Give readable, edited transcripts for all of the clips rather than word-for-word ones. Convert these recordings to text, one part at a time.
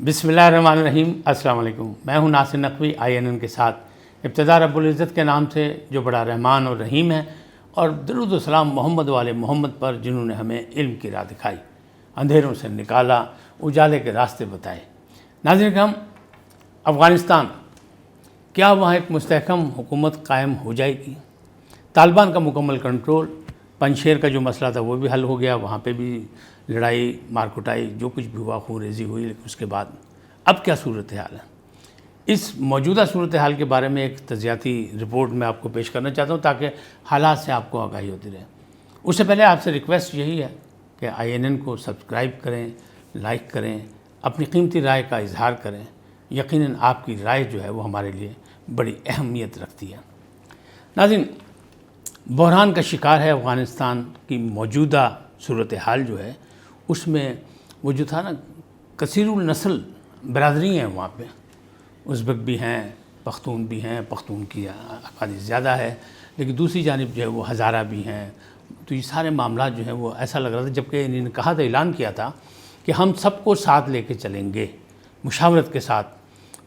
بسم اللہ الرحمن الرحیم۔ السلام علیکم، میں ہوں ناصر نقوی INN کے ساتھ۔ ابتدا رب العزت کے نام سے جو بڑا رحمان اور رحیم ہے، اور درود و سلام محمد والے محمد پر جنہوں نے ہمیں علم کی راہ دکھائی، اندھیروں سے نکالا، اجالے کے راستے بتائے۔ ناظرین کرام، افغانستان، کیا وہاں ایک مستحکم حکومت قائم ہو جائے گی؟ طالبان کا مکمل کنٹرول، پنجشیر کا جو مسئلہ تھا وہ بھی حل ہو گیا، وہاں پہ بھی لڑائی مار کٹائی جو کچھ بھی ہوا، خون ریزی ہوئی، لیکن اس کے بعد اب کیا صورتحال ہے؟ اس موجودہ صورتحال کے بارے میں ایک تجزیاتی رپورٹ میں آپ کو پیش کرنا چاہتا ہوں تاکہ حالات سے آپ کو آگاہی ہوتی رہے۔ اس سے پہلے آپ سے ریکویسٹ یہی ہے کہ INN کو سبسکرائب کریں، لائک کریں، اپنی قیمتی رائے کا اظہار کریں۔ یقیناً آپ کی رائے جو ہے وہ ہمارے لیے بڑی اہمیت رکھتی ہے۔ ناظرین، بحران کا شکار ہے افغانستان کی موجودہ صورتحال جو ہے، اس میں وہ جو تھا نا، کثیر النسل برادری ہیں وہاں پہ، ازبک بھی ہیں، پختون بھی ہیں، پختون کی آبادی زیادہ ہے، لیکن دوسری جانب جو ہے وہ ہزارہ بھی ہیں۔ تو یہ سارے معاملات جو ہیں وہ ایسا لگ رہا تھا، جبکہ انہوں نے کہا تھا، اعلان کیا تھا کہ ہم سب کو ساتھ لے کے چلیں گے، مشاورت کے ساتھ،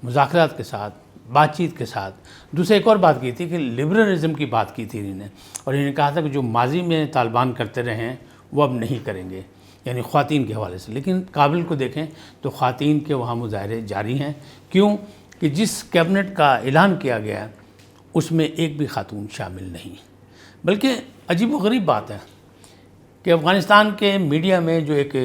مذاکرات کے ساتھ، بات چیت کے ساتھ۔ دوسرے ایک اور بات کی تھی کہ لبرلزم کی بات کی تھی انہوں نے، اور انہوں نے کہا تھا کہ جو ماضی میں طالبان کرتے رہے ہیں وہ اب نہیں کریں گے، یعنی خواتین کے حوالے سے۔ لیکن کابل کو دیکھیں تو خواتین کے وہاں مظاہرے جاری ہیں۔ کیوں کہ جس کیبنٹ کا اعلان کیا گیا ہے اس میں ایک بھی خاتون شامل نہیں۔ بلکہ عجیب و غریب بات ہے کہ افغانستان کے میڈیا میں جو ایک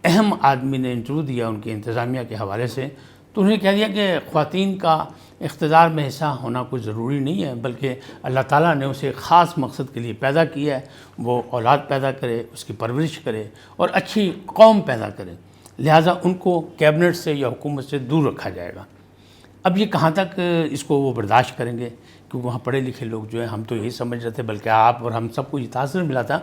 اہم آدمی نے انٹرویو دیا ان کی انتظامیہ کے حوالے سے، تو انہوں نے کہہ دیا کہ خواتین کا اقتدار میں حصہ ہونا کوئی ضروری نہیں ہے، بلکہ اللہ تعالیٰ نے اسے خاص مقصد کے لیے پیدا کیا ہے، وہ اولاد پیدا کرے، اس کی پرورش کرے اور اچھی قوم پیدا کرے، لہٰذا ان کو کیبنٹ سے یا حکومت سے دور رکھا جائے گا۔ اب یہ کہاں تک اس کو وہ برداشت کریں گے؟ کیونکہ وہاں پڑھے لکھے لوگ جو ہیں، ہم تو یہی سمجھ رہے تھے، بلکہ آپ اور ہم سب کو یہ تاثر ملا تھا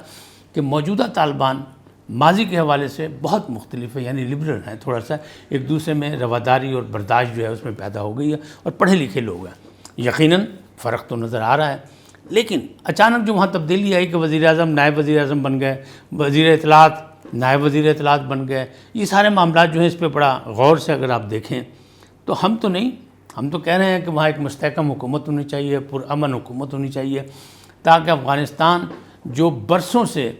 کہ موجودہ طالبان ماضی کے حوالے سے بہت مختلف ہے، یعنی لبرل ہیں، تھوڑا سا ایک دوسرے میں رواداری اور برداشت جو ہے اس میں پیدا ہو گئی ہے، اور پڑھے لکھے لوگ ہیں۔ یقیناً فرق تو نظر آ رہا ہے، لیکن اچانک جو وہاں تبدیلی آئی کہ وزیر اعظم نائب وزیر اعظم بن گئے، وزیر اطلاعات نائب وزیر اطلاعات بن گئے، یہ سارے معاملات جو ہیں اس پہ بڑا غور سے اگر آپ دیکھیں تو ہم تو نہیں، ہم تو کہہ رہے ہیں کہ وہاں ایک مستحکم حکومت ہونی چاہیے، پرامن حکومت ہونی چاہیے، تاکہ افغانستان جو برسوں سے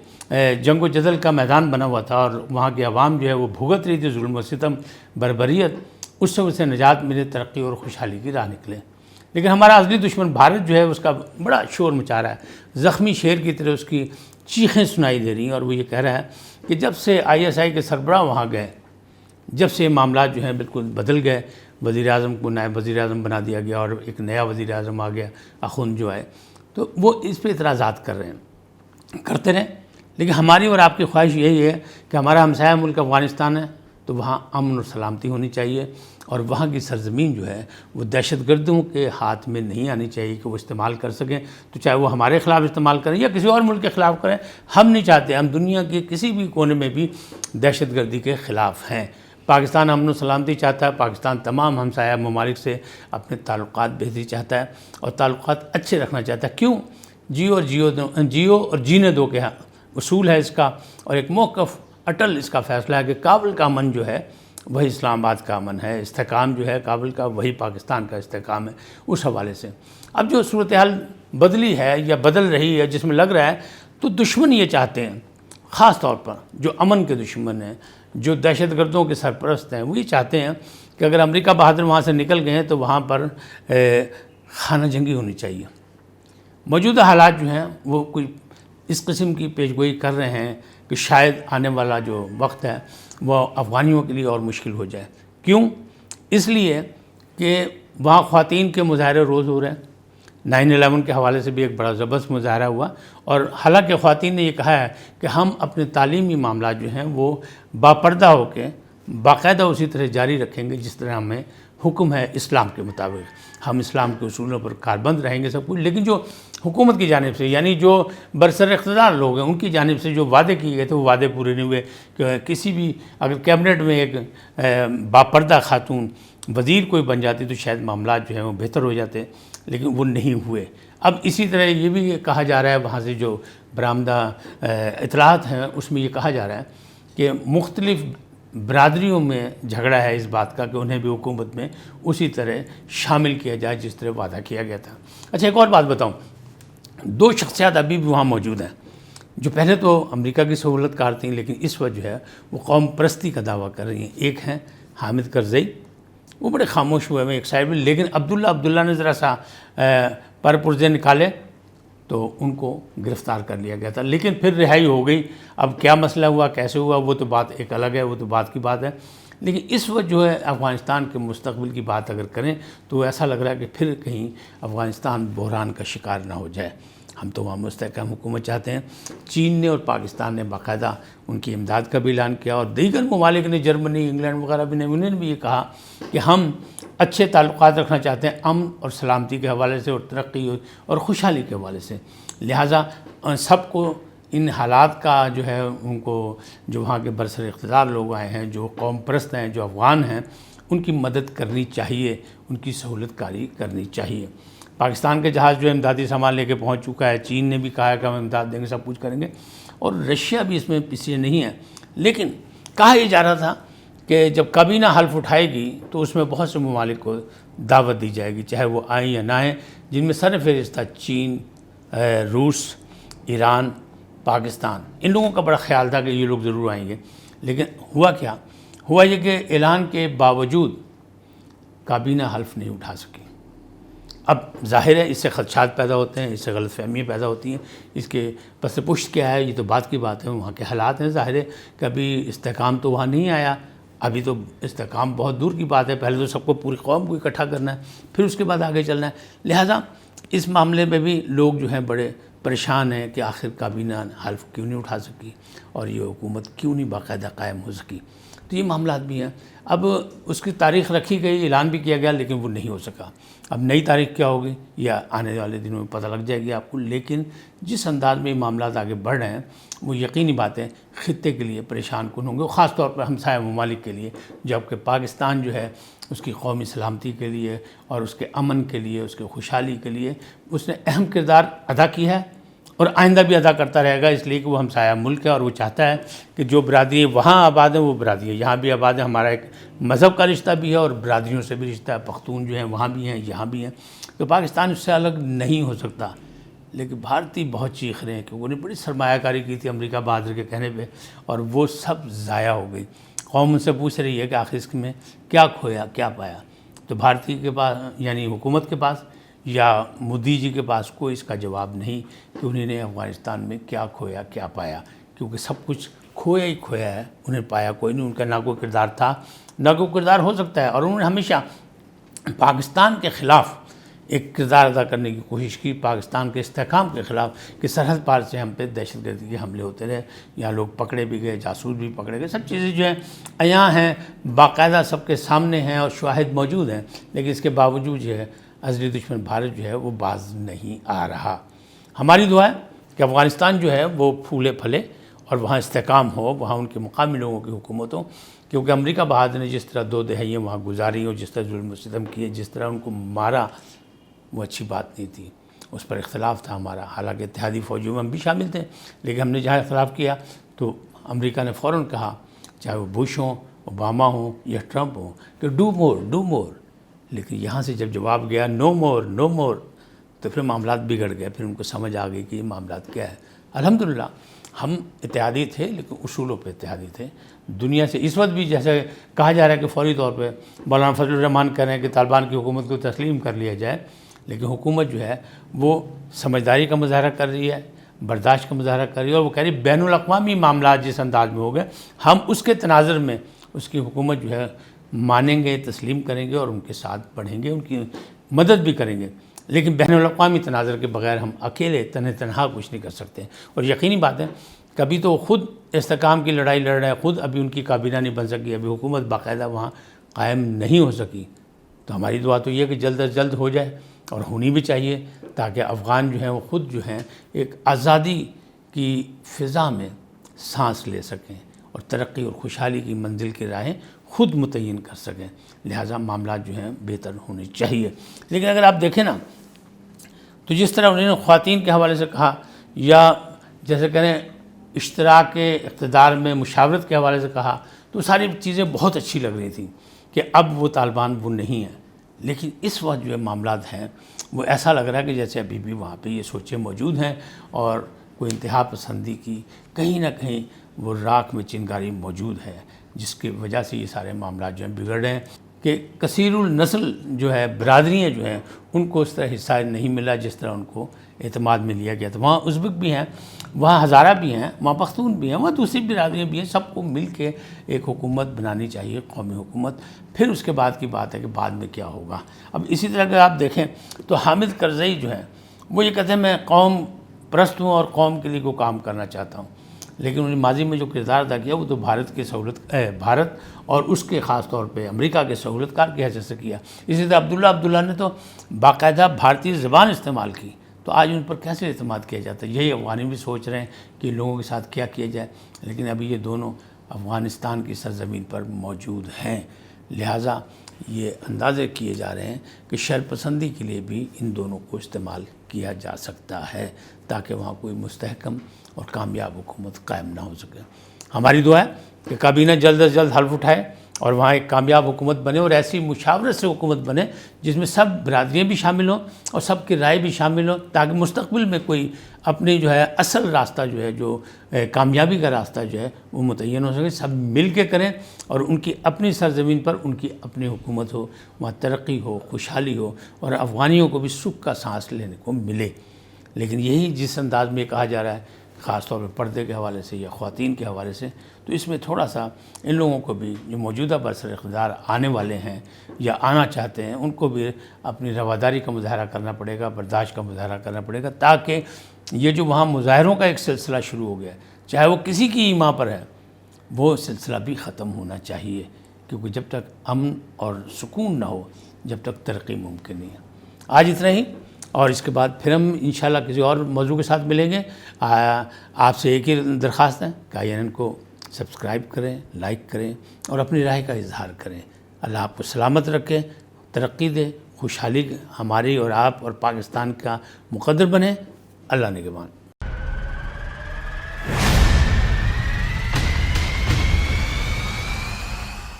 جنگ و جدل کا میدان بنا ہوا تھا اور وہاں کی عوام جو ہے وہ بھگت رہی تھی ظلم و ستم، بربریت، اس سے اسے نجات ملے، ترقی اور خوشحالی کی راہ نکلے۔ لیکن ہمارا اصلی دشمن بھارت جو ہے اس کا بڑا شور مچا رہا ہے، زخمی شیر کی طرح اس کی چیخیں سنائی دے رہی ہیں، اور وہ یہ کہہ رہا ہے کہ جب سے ISI کے سربراہ وہاں گئے، جب سے یہ معاملات جو ہیں بالکل بدل گئے، وزیر اعظم کو نائب وزیر اعظم بنا دیا گیا اور ایک نیا وزیر اعظم آ گیا، اخوند جو ہے، تو وہ اس پہ اعتراضات کر رہے ہیں، کرتے رہیں۔ لیکن ہماری اور آپ کی خواہش یہی ہے کہ ہمارا ہمسایہ ملک افغانستان ہے تو وہاں امن اور سلامتی ہونی چاہیے، اور وہاں کی سرزمین جو ہے وہ دہشت گردوں کے ہاتھ میں نہیں آنی چاہیے کہ وہ استعمال کر سکیں، تو چاہے وہ ہمارے خلاف استعمال کریں یا کسی اور ملک کے خلاف کریں، ہم نہیں چاہتے، ہم دنیا کے کسی بھی کونے میں بھی دہشت گردی کے خلاف ہیں۔ پاکستان امن و سلامتی چاہتا ہے، پاکستان تمام ہمسایہ ممالک سے اپنے تعلقات بہتری چاہتا ہے اور تعلقات اچھے رکھنا چاہتا ہے۔ کیوں؟ جیو اور جینے دو کے اصول ہے اس کا، اور ایک موقف اٹل اس کا فیصلہ ہے کہ کابل کا امن جو ہے وہی اسلام آباد کا امن ہے، استحکام جو ہے کابل کا وہی پاکستان کا استحکام ہے۔ اس حوالے سے اب جو صورتحال بدلی ہے یا بدل رہی ہے، جس میں لگ رہا ہے تو دشمن یہ چاہتے ہیں، خاص طور پر جو امن کے دشمن ہیں، جو دہشت گردوں کے سرپرست ہیں، وہ یہ چاہتے ہیں کہ اگر امریکہ بہادر وہاں سے نکل گئے ہیں تو وہاں پر خانہ جنگی ہونی چاہیے۔ موجودہ حالات جو ہیں وہ کوئی اس قسم کی پیشگوئی کر رہے ہیں کہ شاید آنے والا جو وقت ہے وہ افغانیوں کے لیے اور مشکل ہو جائے۔ کیوں؟ اس لیے کہ وہاں خواتین کے مظاہرے روز ہو رہے ہیں۔ 9/11 کے حوالے سے بھی ایک بڑا زبردست مظاہرہ ہوا، اور حالانکہ خواتین نے یہ کہا ہے کہ ہم اپنے تعلیمی معاملات جو ہیں وہ باپردہ ہو کے باقاعدہ اسی طرح جاری رکھیں گے جس طرح ہمیں حکم ہے اسلام کے مطابق، ہم اسلام کے اصولوں پر کاربند رہیں گے سب کچھ۔ لیکن جو حکومت کی جانب سے، یعنی جو برسر اقتدار لوگ ہیں، ان کی جانب سے جو وعدے کیے گئے تھے وہ وعدے پورے نہیں ہوئے۔ کہ کسی بھی اگر کیبنٹ میں ایک باپردہ خاتون وزیر کوئی بن جاتی تو شاید معاملات جو ہیں وہ بہتر ہو جاتے، لیکن وہ نہیں ہوئے۔ اب اسی طرح یہ بھی کہا جا رہا ہے، وہاں سے جو برآمدہ اطلاعات ہیں اس میں یہ کہا جا رہا ہے کہ مختلف برادریوں میں جھگڑا ہے اس بات کا کہ انہیں بھی حکومت میں اسی طرح شامل کیا جائے جس طرح وعدہ کیا گیا تھا۔ اچھا ایک اور بات بتاؤں، دو شخصیات ابھی بھی وہاں موجود ہیں جو پہلے تو امریکہ کی سہولت کار تھیں، لیکن اس وقت جو ہے وہ قوم پرستی کا دعویٰ کر رہی ہیں۔ ایک ہیں حامد کرزئی، وہ بڑے خاموش ہوئے ہیں ایک سائڈ میں، لیکن عبداللہ نے ذرا سا پر پرزے نکالے تو ان کو گرفتار کر لیا گیا تھا، لیکن پھر رہائی ہو گئی۔ اب کیا مسئلہ ہوا، کیسے ہوا، وہ تو بات ایک الگ ہے، وہ تو بات کی بات ہے۔ لیکن اس وقت جو ہے افغانستان کے مستقبل کی بات اگر کریں تو ایسا لگ رہا ہے کہ پھر کہیں افغانستان بحران کا شکار نہ ہو جائے۔ ہم تو وہاں مستحکم حکومت چاہتے ہیں۔ چین نے اور پاکستان نے باقاعدہ ان کی امداد کا بھی اعلان کیا، اور دیگر ممالک نے، جرمنی، انگلینڈ وغیرہ بھی نے، انہوں نے بھی یہ کہا کہ ہم اچھے تعلقات رکھنا چاہتے ہیں امن اور سلامتی کے حوالے سے اور ترقی اور خوشحالی کے حوالے سے۔ لہٰذا سب کو ان حالات کا جو ہے ان کو، جو وہاں کے برسر اقتدار لوگ آئے ہیں، جو قوم پرست ہیں، جو افغان ہیں، ان کی مدد کرنی چاہیے، ان کی سہولت کاری کرنی چاہیے۔ پاکستان کے جہاز جو امدادی سامان لے کے پہنچ چکا ہے، چین نے بھی کہا ہے کہ ہم امداد دیں گے، سب کچھ کریں گے، اور رشیا بھی اس میں پیچھے نہیں ہے۔ لیکن کہا یہ جا رہا تھا کہ جب کابینہ حلف اٹھائے گی تو اس میں بہت سے ممالک کو دعوت دی جائے گی، چاہے وہ آئیں یا نہ آئیں، جن میں سر فہرست تھا چین، روس، ایران، پاکستان۔ ان لوگوں کا بڑا خیال تھا کہ یہ لوگ ضرور آئیں گے، لیکن ہوا کیا؟ ہوا یہ کہ اعلان کے باوجود کابینہ حلف نہیں اٹھا سکی۔ اب ظاہر ہے اس سے خدشات پیدا ہوتے ہیں، اس سے غلط فہمیاں پیدا ہوتی ہیں، اس کے پس پشت کیا ہے، یہ تو بات کی بات ہے، وہاں کے حالات ہیں۔ ظاہر ہے کبھی استحکام تو وہاں نہیں آیا، ابھی تو استحکام بہت دور کی بات ہے، پہلے تو سب کو، پوری قوم کو اکٹھا کرنا ہے، پھر اس کے بعد آگے چلنا ہے۔ لہٰذا اس معاملے میں بھی لوگ جو ہیں بڑے پریشان ہیں کہ آخر کابینہ حلف کیوں نہیں اٹھا سکی اور یہ حکومت کیوں نہیں باقاعدہ قائم ہو سکی۔ تو یہ معاملات بھی ہیں۔ اب اس کی تاریخ رکھی گئی، اعلان بھی کیا گیا، لیکن وہ نہیں ہو سکا۔ اب نئی تاریخ کیا ہوگی یا آنے والے دنوں میں پتہ لگ جائے گی آپ کو، لیکن جس انداز میں یہ معاملات آگے بڑھ رہے ہیں وہ یقینی بات ہے خطے کے لیے پریشان کن ہوں گے، خاص طور پر ہمسایہ ممالک کے لیے، جبکہ پاکستان جو ہے اس کی قومی سلامتی کے لیے اور اس کے امن کے لیے، اس کے خوشحالی کے لیے اس نے اہم کردار ادا کیا ہے اور آئندہ بھی ادا کرتا رہے گا، اس لیے کہ وہ ہمسایہ ملک ہے اور وہ چاہتا ہے کہ جو برادری وہاں آباد ہیں وہ برادری یہاں بھی آباد ہے۔ ہمارا ایک مذہب کا رشتہ بھی ہے اور برادریوں سے بھی رشتہ ہے، پختون جو ہیں وہاں بھی ہیں، یہاں بھی ہیں، تو پاکستان اس سے الگ نہیں ہو سکتا۔ لیکن بھارتی بہت چیخ رہے ہیں کہ انہوں نے بڑی سرمایہ کاری کی تھی امریکہ بہادر کے کہنے پہ، اور وہ سب ضائع ہو گئی۔ قوم ان سے پوچھ رہی ہے کہ آخر اس میں کیا کھویا، کیا پایا؟ تو بھارتی کے پاس، یعنی حکومت کے پاس یا مودی جی کے پاس کوئی اس کا جواب نہیں کہ انہوں نے افغانستان میں کیا کھویا، کیا پایا، کیونکہ سب کچھ کھویا ہی کھویا ہے، انہیں پایا کوئی نہیں۔ ان کا نہ کوئی کردار تھا، نہ کوئی کردار ہو سکتا ہے، اور انہوں نے ہمیشہ پاکستان کے خلاف ایک کردار ادا کرنے کی کوشش کی، پاکستان کے استحکام کے خلاف، کہ سرحد پار سے ہم پہ دہشت گردی کے حملے ہوتے رہے، یہاں لوگ پکڑے بھی گئے، جاسوس بھی پکڑے گئے، سب چیزیں جو ہیں عیاں ہیں، باقاعدہ سب کے سامنے ہیں اور شواہد موجود ہیں، لیکن اس کے باوجود جو ہے ازلی دشمن بھارت جو ہے وہ باز نہیں آ رہا۔ ہماری دعا ہے کہ افغانستان جو ہے وہ پھولے پھلے اور وہاں استحکام ہو، وہاں ان کے مقامی لوگوں کی حکومت ہو، کیونکہ امریکہ بہادر نے جس طرح 2 دہائیاں وہاں گزاری اور جس طرح ظلم و ستم کیے، جس طرح ان کو مارا، وہ اچھی بات نہیں تھی، اس پر اختلاف تھا ہمارا، حالانکہ اتحادی فوجیوں میں ہم بھی شامل تھے، لیکن ہم نے جہاں اختلاف کیا تو امریکہ نے فوراً کہا، چاہے وہ بش ہوں، اوباما ہوں یا ٹرمپ ہوں، کہ ڈو مور، لیکن یہاں سے جب جواب گیا نو مور، تو پھر معاملات بگڑ گئے، پھر ان کو سمجھ آ گئی کہ یہ معاملات کیا ہے۔ الحمدللہ ہم اتحادی تھے، لیکن اصولوں پہ اتحادی تھے۔ دنیا سے اس وقت بھی جیسے کہا جا رہا ہے کہ فوری طور پہ مولانا فضل الرحمان کہہ رہے ہیں کہ طالبان کی حکومت کو تسلیم کر لیا جائے، لیکن حکومت جو ہے وہ سمجھداری کا مظاہرہ کر رہی ہے، برداشت کا مظاہرہ کر رہی ہے، اور وہ کہہ رہی ہے بین الاقوامی معاملات جس انداز میں ہو گئے، ہم اس کے تناظر میں اس کی حکومت جو ہے مانیں گے، تسلیم کریں گے اور ان کے ساتھ بڑھیں گے، ان کی مدد بھی کریں گے، لیکن بین الاقوامی تناظر کے بغیر ہم اکیلے تنہا کچھ نہیں کر سکتے۔ اور یقینی بات ہے کبھی تو خود استحکام کی لڑائی لڑ رہے ہیں، خود ابھی ان کی کابینہ نہیں بن سکی، ابھی حکومت باقاعدہ وہاں قائم نہیں ہو سکی، تو ہماری دعا تو یہ ہے کہ جلد از جلد ہو جائے، اور ہونی بھی چاہیے، تاکہ افغان جو ہیں وہ خود جو ہیں ایک آزادی کی فضا میں سانس لے سکیں اور ترقی اور خوشحالی کی منزل کی راہیں خود متعین کر سکیں۔ لہٰذا معاملات جو ہیں بہتر ہونے چاہیے۔ لیکن اگر آپ دیکھیں نا تو جس طرح انہوں نے خواتین کے حوالے سے کہا، یا جیسے کہیں اشتراک اقتدار میں مشاورت کے حوالے سے کہا، تو تو ساری چیزیں بہت اچھی لگ رہی تھیں کہ اب وہ طالبان وہ نہیں ہیں. لیکن اس وقت جو معاملات ہیں وہ ایسا لگ رہا ہے کہ جیسے ابھی بھی وہاں پہ یہ سوچیں موجود ہیں اور کوئی انتہا پسندی کی کہیں نہ کہیں وہ راکھ میں چنگاری موجود ہے، جس کی وجہ سے یہ سارے معاملات جو ہیں بگڑ رہے ہیں کہ کثیر النسل جو ہے برادریاں جو ہیں ان کو اس طرح حصہ نہیں ملا جس طرح ان کو اعتماد میں لیا گیا تھا. وہاں ازبک بھی ہیں، وہاں ہزارہ بھی ہیں، وہاں پختون بھی ہیں، وہاں دوسری برادریاں بھی ہیں. سب کو مل کے ایک حکومت بنانی چاہیے، قومی حکومت. پھر اس کے بعد کی بات ہے کہ بعد میں کیا ہوگا. اب اسی طرح اگر آپ دیکھیں تو حامد کرزئی جو ہے وہ یہ کہتے ہیں میں قوم پرست ہوں اور قوم کے لیے کوئی کام کرنا چاہتا ہوں، لیکن انہوں نے ماضی میں جو کردار ادا کیا وہ تو بھارت اور اس کے خاص طور پہ امریکہ کے سہولت کار کی حیثیت سے کیا. اسی طرح عبداللہ نے تو باقاعدہ بھارتی زبان استعمال کی. تو آج ان پر کیسے اعتماد کیا جاتا ہے؟ یہی افغانی بھی سوچ رہے ہیں کہ لوگوں کے ساتھ کیا کیا جائے، لیکن ابھی یہ دونوں افغانستان کی سرزمین پر موجود ہیں. لہٰذا یہ اندازے کیے جا رہے ہیں کہ شرپسندی کے لیے بھی ان دونوں کو استعمال کیا جا سکتا ہے تاکہ وہاں کوئی مستحکم اور کامیاب حکومت قائم نہ ہو سکے. ہماری دعا ہے کہ کابینہ جلد از جلد حلف اٹھائے اور وہاں ایک کامیاب حکومت بنے اور ایسی مشاورت سے حکومت بنے جس میں سب برادریاں بھی شامل ہوں اور سب کی رائے بھی شامل ہوں، تاکہ مستقبل میں کوئی اپنی جو ہے اصل راستہ جو ہے جو کامیابی کا راستہ جو ہے وہ متعین ہو سکے. سب مل کے کریں اور ان کی اپنی سرزمین پر ان کی اپنی حکومت ہو، وہاں ترقی ہو، خوشحالی ہو اور افغانیوں کو بھی سکھ کا سانس لینے کو ملے. لیکن یہی جس انداز میں کہا جا رہا ہے خاص طور پہ پردے کے حوالے سے یا خواتین کے حوالے سے، تو اس میں تھوڑا سا ان لوگوں کو بھی جو موجودہ برسر اقتدار آنے والے ہیں یا آنا چاہتے ہیں ان کو بھی اپنی رواداری کا مظاہرہ کرنا پڑے گا، برداشت کا مظاہرہ کرنا پڑے گا، تاکہ یہ جو وہاں مظاہروں کا ایک سلسلہ شروع ہو گیا ہے چاہے وہ کسی کی ایما پر ہے، وہ سلسلہ بھی ختم ہونا چاہیے. کیونکہ جب تک امن اور سکون نہ ہو جب تک ترقی ممکن نہیں ہے. آج اتنا ہی، اور اس کے بعد پھر ہم انشاءاللہ کسی اور موضوع کے ساتھ ملیں گے. آپ سے ایک ہی درخواست ہے کہ INN کو سبسکرائب کریں، لائک کریں اور اپنی رائے کا اظہار کریں. اللہ آپ کو سلامت رکھے، ترقی دے، خوشحالی ہماری اور آپ اور پاکستان کا مقدر بنے. اللہ نگہبان.